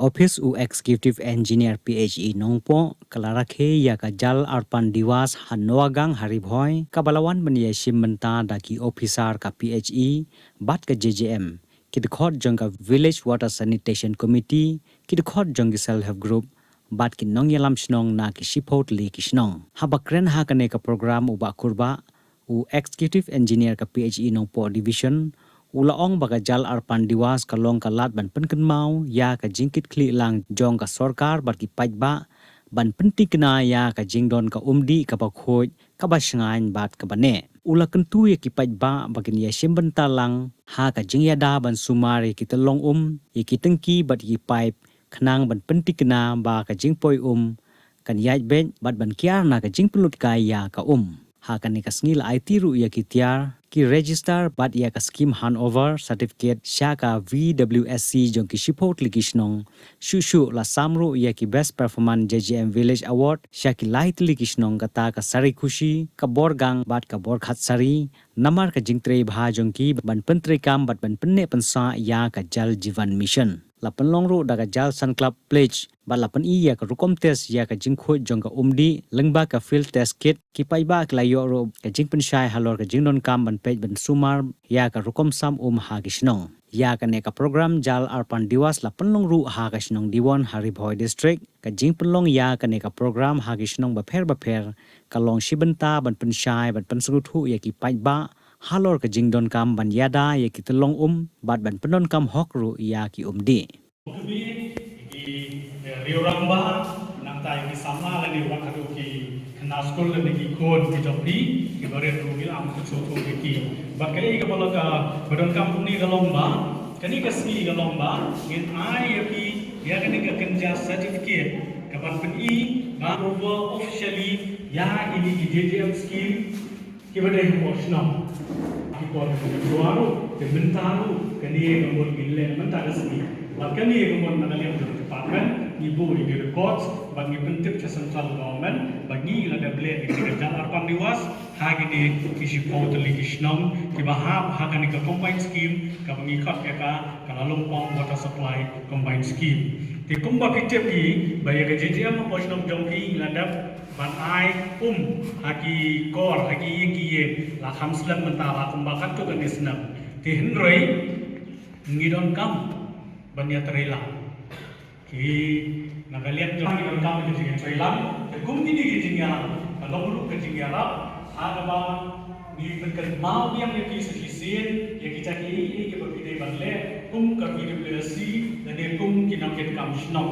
office u executive engineer PHE nongpo kala Rakhe ya ka jal Arpan Diwas Nongagang haribhoy kabalawan baniya simmenta daki officer ka PHE bat ka JJM kidkhot jong ka village water sanitation committee kidkhot jong ki self help group bat ki nong yalam snong na ki shipot li ki snong habakren ha ka ne ka program u ba kurba u executive engineer ka PHE nongpo division ulaong baga jal Arpan Diwas kalong kalat ban pen mau ya ka jingkit kli lang jong ka sorkar bar ki pajba ban penti kena ya ka jingdon ka umdi ka bakhoj ka basngain bat ka bane ula kentu ya ki pajba bagin ya simbenta lang ha ka jingyada ban sumari ki telong ya ki tengki bat ki pipe khnang ban penti kena ba ka jingpoi kan yaj ben bat ban kiar na ka jingpelut ka ya ka ha kan ni ka snil IT ru ya ki tiar ki register bat ya ka scheme handover certificate sha ka VWSC jong ki shipot ligishnong shushu la samru ya ki best performance JJM village award sha ki light ligishnong kata ka sari khushi ka borgang bat ka bor khat sari namar ka jingtre bha jong ki ban pentre kam bat ban penne pansa ya ka jal jivan mission lapan longru daga jal sun club pledge bat lapan ya ka rukom test ya ka jingkho jong ka umdi lengba ka field test kit ki paiba ka layo ro ka jingpen shai halor ka jingdon kam ban page ban sumar ya ka rukom sam ha gishnong ya ka ne ka program jal Arpan Diwas lapan longru ha ka shnong diwan haribhoy district ka jingpen long ya ka ne ka program ha gishnong ba pher ka long shibenta ban pen shai ban pen sruthu ya ki paiba halor ka jingdon kam ban yada ya ki telong bat ban penon kam hokru ya ki di rioramba naktai ki sama lani wakatu ki kena school lani ki kod ki jopi ki bare rugi am ku choto ki bakai ka balaga badon company galomba kani ka ski galomba ngin ai ki ya kani ka kenja certificate ka ban pen ba over officially ya ini ki JJM scheme ki bade optional ki kod suaru ke mentaru kani ngomol gille mentara ski kani ngomol nagaliam department ibu di records bagi bentuk central government bagi ada blade di kerajaan Arpan Diwas hagi ni kisi poteli kisnong ki bahab hakan ke combined scheme ka bagi kat ka kalalongpong water supply combined scheme ti kumba kitep ki baya ke JJM optional jongki ladap ban ai hagi kor hagi ki ye la hamslam mentala kumbakat tu kan isnam ti hendroi ngidon kam banya terila ki nagalian jong ki kam ki jing trailang kum ki ki jing ya kalau lu ki jing ya ada ba ni penken mau yang ki sisisin ya ki caki ini ki berbeda bangle kum ka WWSC dan kum ki nam ki kam shnong